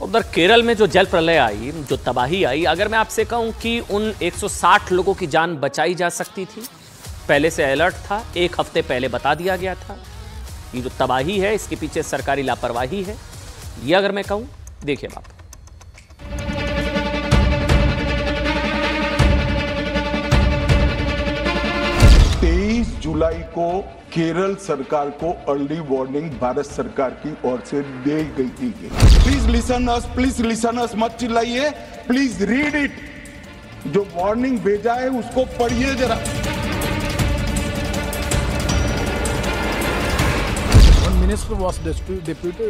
उधर केरल में जो जल प्रलय आई, जो तबाही आई, अगर मैं आपसे कहूं कि उन 160 लोगों की जान बचाई जा सकती थी, पहले से अलर्ट था, एक हफ्ते पहले बता दिया गया था। ये जो तबाही है इसके पीछे सरकारी लापरवाही है, ये अगर मैं कहूं, देखिए आप। 23 जुलाई को केरल सरकार को अर्ली वार्निंग भारत सरकार की ओर से दी गई थी। प्लीज लिसन अस, मत चिल्लाइए, प्लीज रीड इट। जो वार्निंग भेजा है उसको पढ़िए जरा। When minister was deputed,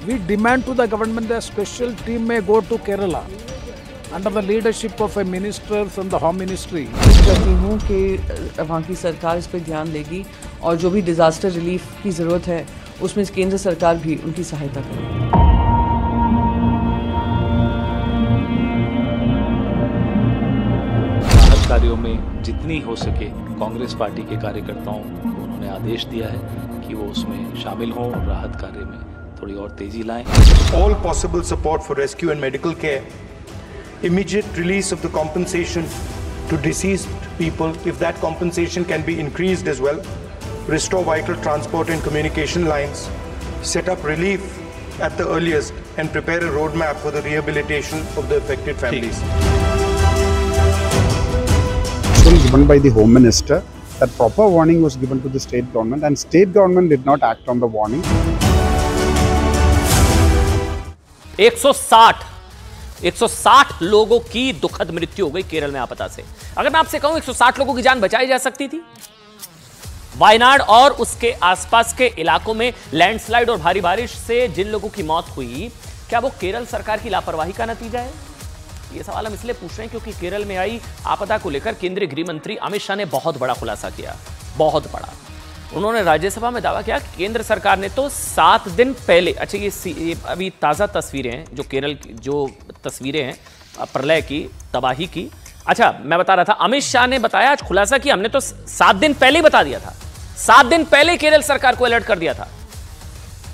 we demand to the government that a special team may go to Kerala under the leadership of a minister from the Home Ministry. करती हूँ कि वहाँ की सरकार इस पर ध्यान देगी और जो भी डिजास्टर रिलीफ की ज़रूरत है उसमें केंद्र सरकार भी उनकी सहायता करेगी। राहत कार्यों में जितनी हो सके कांग्रेस पार्टी के कार्यकर्ताओं को उन्होंने आदेश दिया है कि वो उसमें शामिल हों और राहत कार्य में थोड़ी और तेजी लाएं। All possible support for rescue and medical care, immediate release of the compensation to deceased people, if that compensation can be increased as well, restore vital transport and communication lines, set up relief at the earliest, and prepare a roadmap for the rehabilitation of the affected families. Given by the Home Minister, that proper warning was given to the state government, and state government did not act on the warning. 160 लोगों की दुखद मृत्यु हो गई केरल में आपदा से। अगर मैं आपसे कहूं 160 लोगों की जान बचाई जा सकती थी। वायनाड और उसके आसपास के इलाकों में लैंडस्लाइड और भारी बारिश से जिन लोगों की मौत हुई, क्या वो केरल सरकार की लापरवाही का नतीजा है? ये सवाल हम इसलिए पूछ रहे हैं क्योंकि केरल में आई आपदा को लेकर केंद्रीय गृह मंत्री अमित शाह ने बहुत बड़ा खुलासा किया, बहुत बड़ा। उन्होंने राज्यसभा में दावा किया कि केंद्र सरकार ने तो 7 दिन पहले, अच्छा ये अभी ताज़ा तस्वीरें हैं जो केरल की जो तस्वीरें हैं प्रलय की, तबाही की। अच्छा, मैं बता रहा था, अमित शाह ने बताया, आज खुलासा किया, हमने तो 7 दिन पहले ही बता दिया था, 7 दिन पहले केरल सरकार को अलर्ट कर दिया था।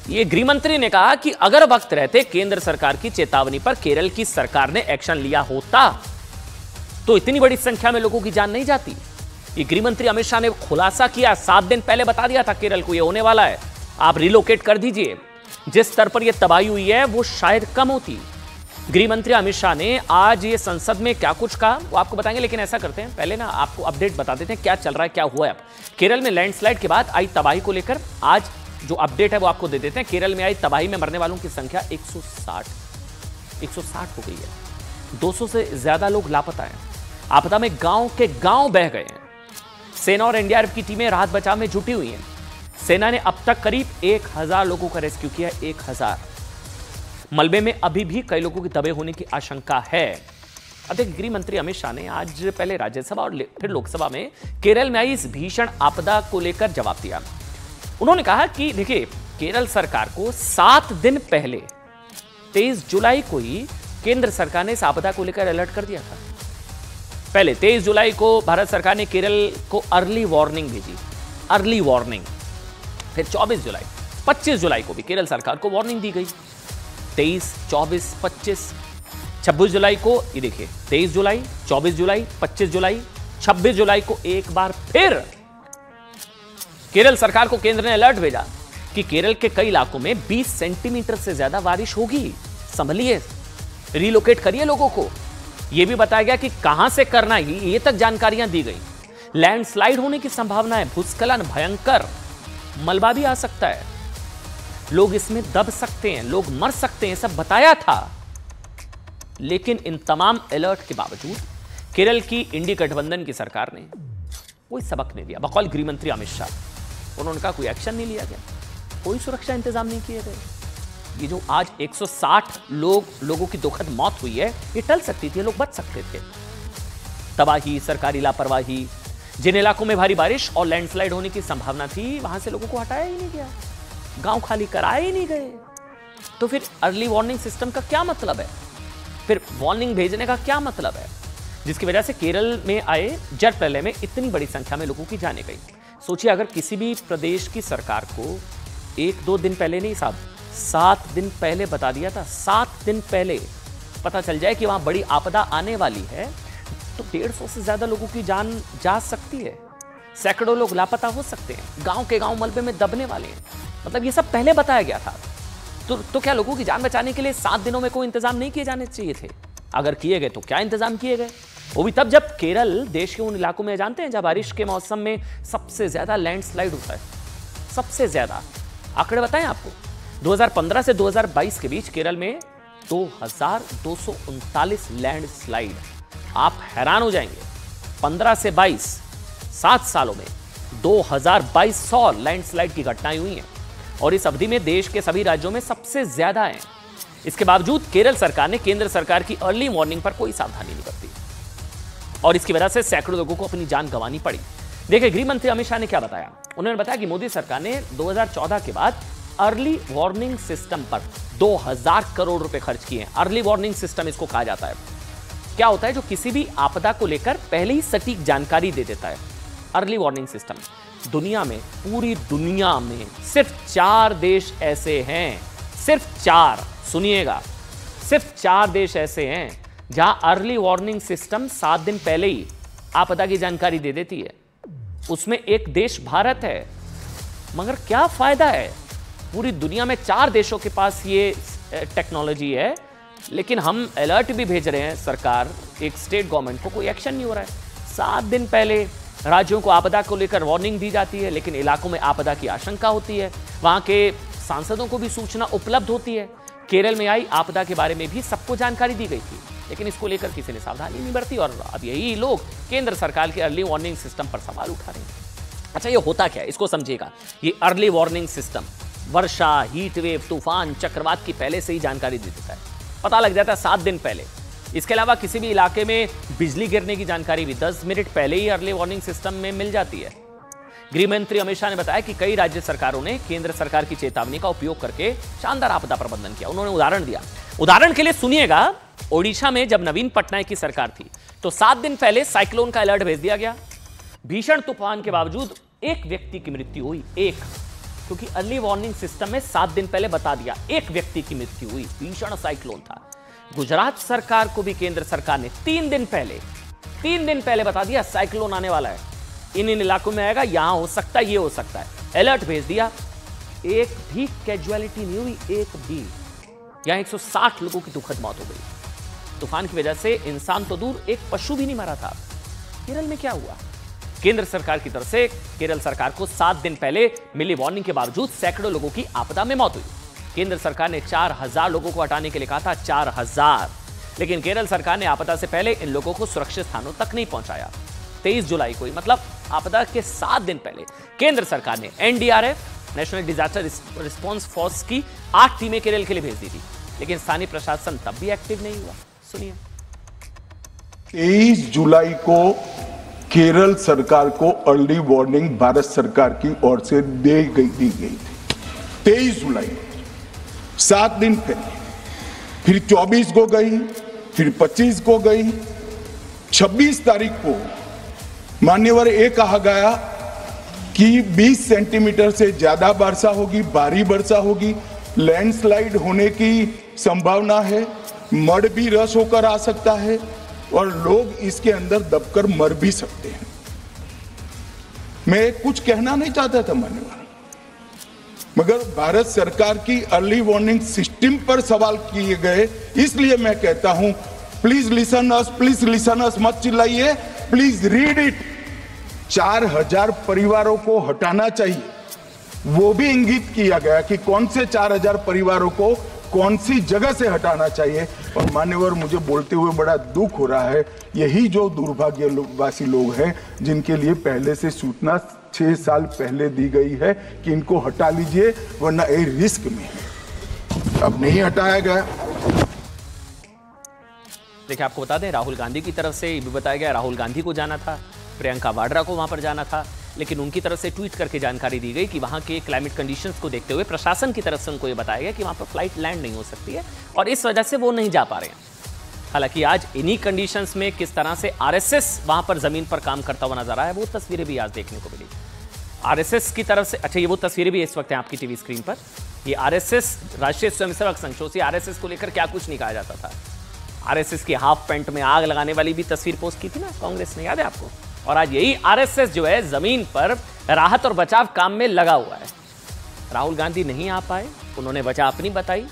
ये गृह मंत्री ने कहा कि अगर वक्त रहते केंद्र सरकार की चेतावनी पर केरल की सरकार ने एक्शन लिया होता तो इतनी बड़ी संख्या में लोगों की जान नहीं जाती। ये गृह मंत्री अमित शाह ने खुलासा किया, 7 दिन पहले बता दिया था केरल को ये होने वाला है, आप रिलोकेट कर दीजिए। जिस स्तर पर यह तबाही हुई है वो शायद कम होती। गृह मंत्री अमित शाह ने आज ये संसद में क्या कुछ कहा वो आपको बताएंगे, लेकिन ऐसा करते हैं, पहले ना आपको अपडेट बता देते हैं क्या चल रहा है, क्या हुआ है। अब केरल में लैंडस्लाइड के बाद आई तबाही को लेकर आज जो अपडेट है वो आपको दे देते हैं। केरल में आई तबाही में मरने वालों की संख्या 160 हो गई है। 200 से ज्यादा लोग लापता हैं। आपदा में गांव के गांव बह गए हैं। सेना और एनडीआरएफ की टीमें राहत बचाव में जुटी हुई हैं। सेना ने अब तक करीब 1000 लोगों का रेस्क्यू किया, 1000। मलबे में अभी भी कई लोगों की दबे होने की आशंका है। अध्यक्ष गृह मंत्री अमित शाह ने आज पहले राज्यसभा और फिर लोकसभा में केरल में आई इस भीषण आपदा को लेकर जवाब दिया। उन्होंने कहा कि देखिए, केरल सरकार को 7 दिन पहले 23 जुलाई को ही केंद्र सरकार ने इस आपदा को लेकर अलर्ट कर दिया था। पहले 23 जुलाई को भारत सरकार ने केरल को अर्ली वार्निंग भेजी, अर्ली वार्निंग। फिर 24 जुलाई, 25 जुलाई को भी केरल सरकार को वार्निंग दी गई। 23, 24, 25, 26 जुलाई को, ये देखिए 23 जुलाई, 24 जुलाई, 25 जुलाई, 26 जुलाई को एक बार फिर केरल सरकार को केंद्र ने अलर्ट भेजा कि केरल के कई इलाकों में 20 सेंटीमीटर से ज्यादा बारिश होगी, संभलिए, रिलोकेट करिए लोगों को। यह भी बताया गया कि कहां से करना है, ये तक जानकारियां दी गई। लैंडस्लाइड होने की संभावना है, भूस्खलन भयंकर, मलबा भी आ सकता है, लोग इसमें दब सकते हैं, लोग मर सकते हैं, सब बताया था। लेकिन इन तमाम अलर्ट के बावजूद केरल की इंडी गठबंधन की सरकार ने कोई सबक नहीं दिया। बकौल गृह मंत्री अमित शाह, उन्होंने कहा कोई एक्शन नहीं लिया गया, कोई सुरक्षा इंतजाम नहीं किए गए। ये जो आज 160 लोगों की दुखद मौत हुई है, ये टल सकती थी, लोग बच सकते थे। तबाही, सरकारी लापरवाही, जिन इलाकों में भारी बारिश और लैंडस्लाइड होने की संभावना थी वहां से लोगों को हटाया ही नहीं गया, गांव खाली कराए ही नहीं गए। तो फिर अर्ली वार्निंग सिस्टम का क्या मतलब है, फिर वार्निंग भेजने का क्या मतलब है, जिसकी वजह से केरल में आए जल प्रलय में इतनी बड़ी संख्या में लोगों की जानें गई। सोचिए, अगर किसी भी प्रदेश की सरकार को 1-2 दिन पहले नहीं साहब, 7 दिन पहले बता दिया था। 7 दिन पहले पता चल जाए कि वहां बड़ी आपदा आने वाली है तो 150 से ज्यादा लोगों की जान जा सकती है, सैकड़ों लोग लापता हो सकते हैं, गांव के गांव मलबे में दबने वाले हैं। मतलब ये सब पहले बताया गया था। तो क्या लोगों की जान बचाने के लिए 7 दिनों में कोई इंतजाम नहीं किए जाने चाहिए थे? अगर किए गए तो क्या इंतजाम किए गए? वो भी तब जब केरल देश के उन इलाकों में, जानते हैं, जब बारिश के मौसम में सबसे ज्यादा लैंडस्लाइड होता है, सबसे ज्यादा। आंकड़े बताएं आपको, 2015 से 2022 के बीच केरल में 2239 लैंडस्लाइड। आप हैरान हो जाएंगे, 15 से 22 7 सालों में 2200 लैंडस्लाइड की घटनाएं हुई हैं और इस अवधि में देश के सभी राज्यों में सबसे ज्यादा हैं। इसके बावजूद केरल सरकार ने केंद्र सरकार की अर्ली वार्निंग पर कोई सावधानी नहीं बरती और इसकी वजह से सैकड़ों लोगों को अपनी जान गंवानी पड़ी। देखिए, गृह मंत्री अमित शाह ने क्या बताया। उन्होंने बताया कि मोदी सरकार ने 2014 के बाद अर्ली वार्निंग सिस्टम पर 2000 करोड़ रुपए खर्च किए हैं। अर्ली वार्निंग सिस्टम इसको कहा जाता है। क्या होता है? जो किसी भी आपदा को लेकर पहले ही सटीक जानकारी दे देता है। अर्ली वार्निंग सिस्टम दुनिया में, पूरी दुनिया में सिर्फ 4 देश ऐसे हैं, सिर्फ 4, सुनिएगा, सिर्फ 4 देश ऐसे हैं जहां अर्ली वार्निंग सिस्टम 7 दिन पहले ही आपदा की जानकारी दे देती है। उसमें एक देश भारत है। मगर क्या फायदा है? पूरी दुनिया में 4 देशों के पास ये टेक्नोलॉजी है, लेकिन हम अलर्ट भी भेज रहे हैं सरकार, एक स्टेट गवर्नमेंट को, कोई एक्शन नहीं हो रहा है। 7 दिन पहले राज्यों को आपदा को लेकर वार्निंग दी जाती है, लेकिन इलाकों में आपदा की आशंका होती है, वहां के सांसदों को भी सूचना उपलब्ध होती है। केरल में आई आपदा के बारे में भी सबको जानकारी दी गई थी, लेकिन इसको लेकर किसी ने सावधानी नहीं बरती और अब यही लोग केंद्र सरकार के अर्ली वार्निंग सिस्टम पर सवाल उठा रहे हैं। अच्छा, ये होता क्या है, इसको समझिएगा। ये अर्ली वार्निंग सिस्टम वर्षा, हीट वेव, तूफान, चक्रवात की पहले से ही जानकारी दे देता है, पता लग जाता है 7 दिन पहले। इसके अलावा किसी भी इलाके में बिजली गिरने की जानकारी भी 10 मिनट पहले ही अर्ली वार्निंग सिस्टम में मिल जाती है। गृह मंत्री अमित शाह ने बताया कि कई राज्य सरकारों ने केंद्र सरकार की चेतावनी का उपयोग करके शानदार आपदा प्रबंधन किया। उन्होंने उदाहरण दिया। उदाहरण के लिए सुनिएगा, ओडिशा में जब नवीन पटनायक की सरकार थी तो 7 दिन पहले साइक्लोन का अलर्ट भेज दिया गया। भीषण तूफान के बावजूद एक व्यक्ति की मृत्यु हुई, एक, क्योंकि अर्ली वार्निंग सिस्टम में 7 दिन पहले बता दिया, एक व्यक्ति की मृत्यु हुई, भीषण साइक्लोन था। गुजरात सरकार को भी केंद्र सरकार ने 3 दिन पहले बता दिया साइक्लोन आने वाला है, इन इलाकों में आएगा, यहां हो सकता है, ये हो सकता है, अलर्ट भेज दिया। एक भी कैजुअलिटी नहीं हुई, एक भी। यहां 160 लोगों की दुखद मौत हो गई। तूफान की वजह से इंसान तो दूर, एक पशु भी नहीं मरा था। केरल में क्या हुआ? केंद्र सरकार की तरफ से केरल सरकार को 7 दिन पहले मिली वार्निंग के बावजूद सैकड़ों लोगों की आपदा में मौत हुई। केंद्र सरकार ने 4000 लोगों को हटाने के लिए कहा था, 4000, लेकिन केरल सरकार ने आपदा से पहले इन लोगों को सुरक्षित स्थानों तक नहीं पहुंचाया। 23 जुलाई को, मतलब आपदा के 7 दिन पहले, केंद्र सरकार ने NDRF, national disaster response force की 8 टीमें केरल के लिए भेज दी थी, लेकिन स्थानीय प्रशासन तब भी एक्टिव नहीं हुआ। सुनिए। 23 जुलाई को केरल सरकार को अर्ली वार्निंग भारत सरकार की ओर से दी गई थी। 23 जुलाई, 7 दिन पहले, फिर 24 को गई, फिर 25 को गई, 26 तारीख को मान्यवर ये कहा गया कि 20 सेंटीमीटर से ज्यादा वर्षा होगी, भारी वर्षा होगी, लैंडस्लाइड होने की संभावना है, मड भी रस होकर आ सकता है और लोग इसके अंदर दबकर मर भी सकते हैं। मैं कुछ कहना नहीं चाहता था मान्यवर, मगर भारत सरकार की अर्ली वार्निंग सिस्टम पर सवाल किए गए, इसलिए मैं कहता हूं, प्लीज लिसन अस, मत चिल्लाइए, प्लीज रीड इट। 4000 परिवारों को हटाना चाहिए, वो भी इंगित किया गया कि कौन से 4000 परिवारों को कौन सी जगह से हटाना चाहिए। और मान्यवर, मुझे बोलते हुए बड़ा दुख हो रहा है, यही जो दुर्भाग्यवासी लोग हैं जिनके लिए पहले से सूचना 6 साल पहले दी गई है कि इनको हटा लीजिए वरना ये रिस्क में है, अब नहीं हटाया गया। देखिए, आपको बता दें, राहुल गांधी की तरफ से ये भी बताया गया, राहुल गांधी को जाना था, प्रियंका वाड्रा को वहां पर जाना था, लेकिन उनकी तरफ से ट्वीट करके जानकारी दी गई कि वहां के क्लाइमेट कंडीशंस को देखते हुए प्रशासन की तरफ से उनको ये बताया गया कि वहां पर फ्लाइट लैंड नहीं हो सकती है और इस वजह से वो नहीं जा पा रहे हैं। हालांकि आज इन्हीं कंडीशंस में किस तरह से आरएसएस वहां पर जमीन पर काम करता हुआ नजर आया, वो तस्वीरें भी आज देखने को मिली आरएसएस की तरफ से। अच्छा, ये वो तस्वीरें भी इस वक्त हैं आपकी टीवी स्क्रीन पर। ये आरएसएस, राष्ट्रीय स्वयंसेवक संघ, आरएसएस को लेकर क्या कुछ नहीं कहा जाता था। आरएसएस की हाफ पैंट में आग लगाने वाली भी तस्वीर पोस्ट की थी ना कांग्रेस ने, याद है आपको। और आज यही आरएसएस जो है जमीन पर राहत और बचाव काम में लगा हुआ है। राहुल गांधी नहीं आ पाए, उन्होंने वजह अपनी बताई।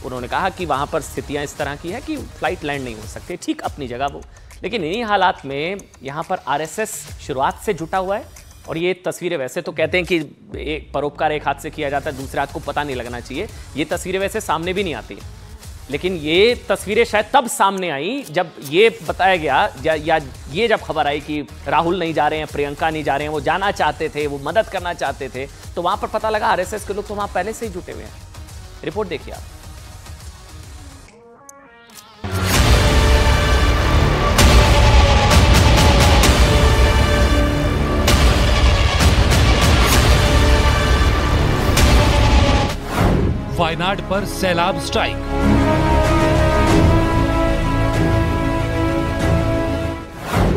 उन्होंने कहा कि वहां पर स्थितियां इस तरह की है कि फ्लाइट लैंड नहीं हो सकते, ठीक अपनी जगह वो। लेकिन इन्हीं हालात में यहां पर आरएसएस शुरुआत से जुटा हुआ है। और ये तस्वीरें, वैसे तो कहते हैं कि एक परोपकार एक हाथ से किया जाता है, दूसरे हाथ को पता नहीं लगना चाहिए। ये तस्वीरें वैसे सामने भी नहीं आती, लेकिन ये तस्वीरें शायद तब सामने आई जब ये बताया गया या ये जब खबर आई कि राहुल नहीं जा रहे हैं, प्रियंका नहीं जा रहे हैं, वो जाना चाहते थे, वो मदद करना चाहते थे, तो वहां पर पता लगा आरएसएस के लोग तो वहां पहले से ही जुटे हुए हैं। रिपोर्ट देखिए आप। वायनाड पर सैलाब स्ट्राइक,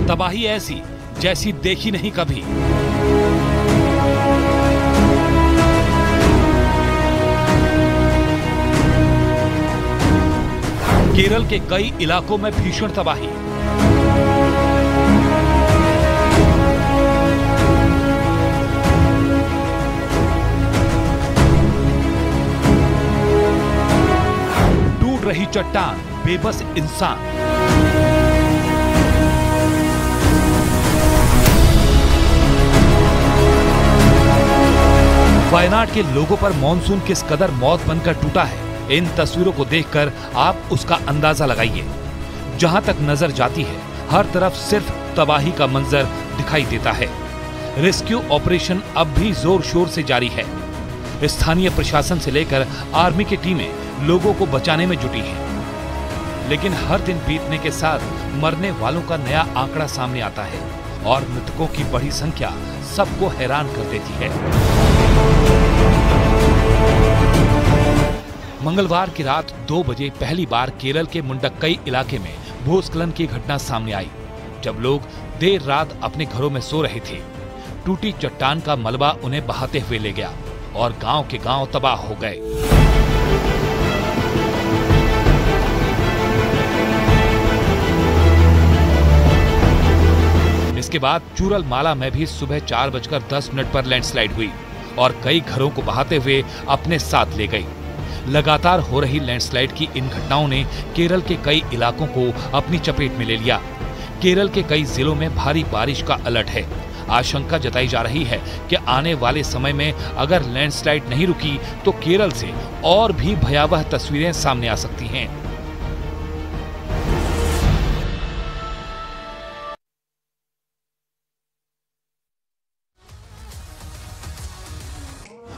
तबाही ऐसी जैसी देखी नहीं कभी। केरल के कई इलाकों में भीषण तबाही। रही चट्टान, बेबस इंसान। वायनाड के लोगों पर मॉनसून किस कदर मौत बनकर टूटा है, इन तस्वीरों को देखकर आप उसका अंदाजा लगाइए। जहां तक नजर जाती है, हर तरफ सिर्फ तबाही का मंजर दिखाई देता है। रेस्क्यू ऑपरेशन अब भी जोर शोर से जारी है। स्थानीय प्रशासन से लेकर आर्मी की टीमें लोगों को बचाने में जुटी हैं। लेकिन हर दिन बीतने के साथ मरने वालों का नया आंकड़ा सामने आता है और मृतकों की बड़ी संख्या सबको हैरान कर देती है। मंगलवार की रात 2 बजे पहली बार केरल के मुंडक्कई इलाके में भूस्खलन की घटना सामने आई, जब लोग देर रात अपने घरों में सो रहे थे। टूटी चट्टान का मलबा उन्हें बहाते हुए ले गया और गांव के गांव तबाह हो गए। इसके बाद चूरलमाला में भी सुबह 4:10 पर लैंडस्लाइड हुई और कई घरों को बहाते हुए अपने साथ ले गई। लगातार हो रही लैंडस्लाइड की इन घटनाओं ने केरल के कई इलाकों को अपनी चपेट में ले लिया। केरल के कई जिलों में भारी बारिश का अलर्ट है। आशंका जताई जा रही है कि आने वाले समय में अगर लैंडस्लाइड नहीं रुकी तो केरल से और भी भयावह तस्वीरें सामने आ सकती हैं।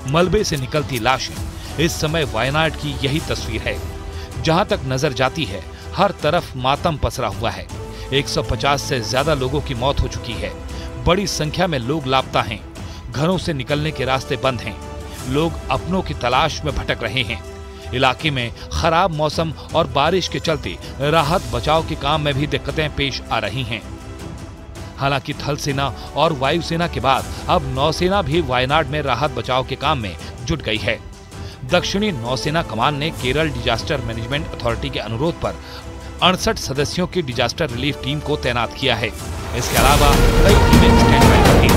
मलबे से निकलती लाशें, इस समय वायनाड की यही तस्वीर है। जहां तक नजर जाती है, हर तरफ मातम पसरा हुआ है। 150 से ज्यादा लोगों की मौत हो चुकी है। बड़ी संख्या में लोग लापता हैं। घरों से निकलने के रास्ते बंद हैं। लोग अपनों की तलाश में भटक रहे हैं। इलाके में खराब मौसम और बारिश के चलते राहत बचाव के काम में भी दिक्कतें पेश आ रही हैं। हालांकि थल सेना और वायुसेना के बाद अब नौसेना भी वायनाड में राहत बचाव के काम में जुट गई है। दक्षिणी नौसेना कमान ने केरल डिजास्टर मैनेजमेंट अथॉरिटी के अनुरोध पर 68 सदस्यों की डिजास्टर रिलीफ टीम को तैनात किया है। इसके अलावा कई टीमें स्टैंड बाय पर हैं।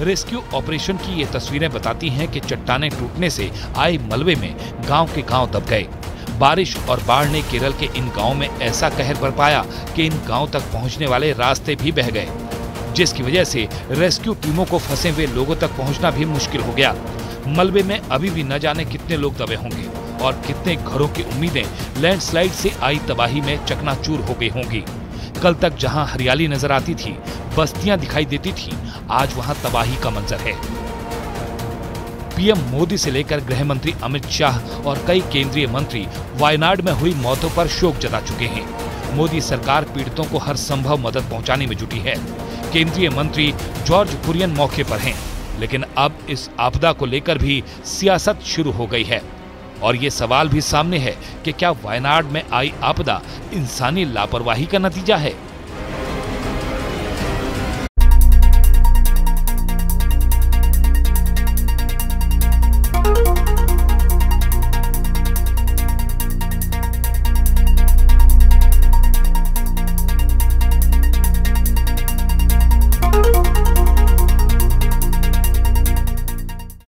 रेस्क्यू ऑपरेशन की ये तस्वीरें बताती हैं कि चट्टानें टूटने से आए मलबे में गांव के गांव दब गए। बारिश और बाढ़ ने केरल के इन गांवों में ऐसा कहर बरपाया कि इन गांव तक पहुंचने वाले रास्ते भी बह गए, जिसकी वजह से रेस्क्यू टीमों को फंसे हुए लोगों तक पहुंचना भी मुश्किल हो गया। मलबे में अभी भी न जाने कितने लोग दबे होंगे और कितने घरों की उम्मीदें लैंडस्लाइड से आई तबाही में चकनाचूर हो गई होंगी। कल तक जहां हरियाली नजर आती थी, बस्तियां दिखाई देती थी, आज वहां तबाही का मंजर है। पीएम मोदी से लेकर गृह मंत्री अमित शाह और कई केंद्रीय मंत्री वायनाड में हुई मौतों पर शोक जता चुके हैं। मोदी सरकार पीड़ितों को हर संभव मदद पहुंचाने में जुटी है। केंद्रीय मंत्री जॉर्ज कुरियन मौके पर हैं, लेकिन अब इस आपदा को लेकर भी सियासत शुरू हो गई है और ये सवाल भी सामने है कि क्या वायनाड में आई आपदा इंसानी लापरवाही का नतीजा है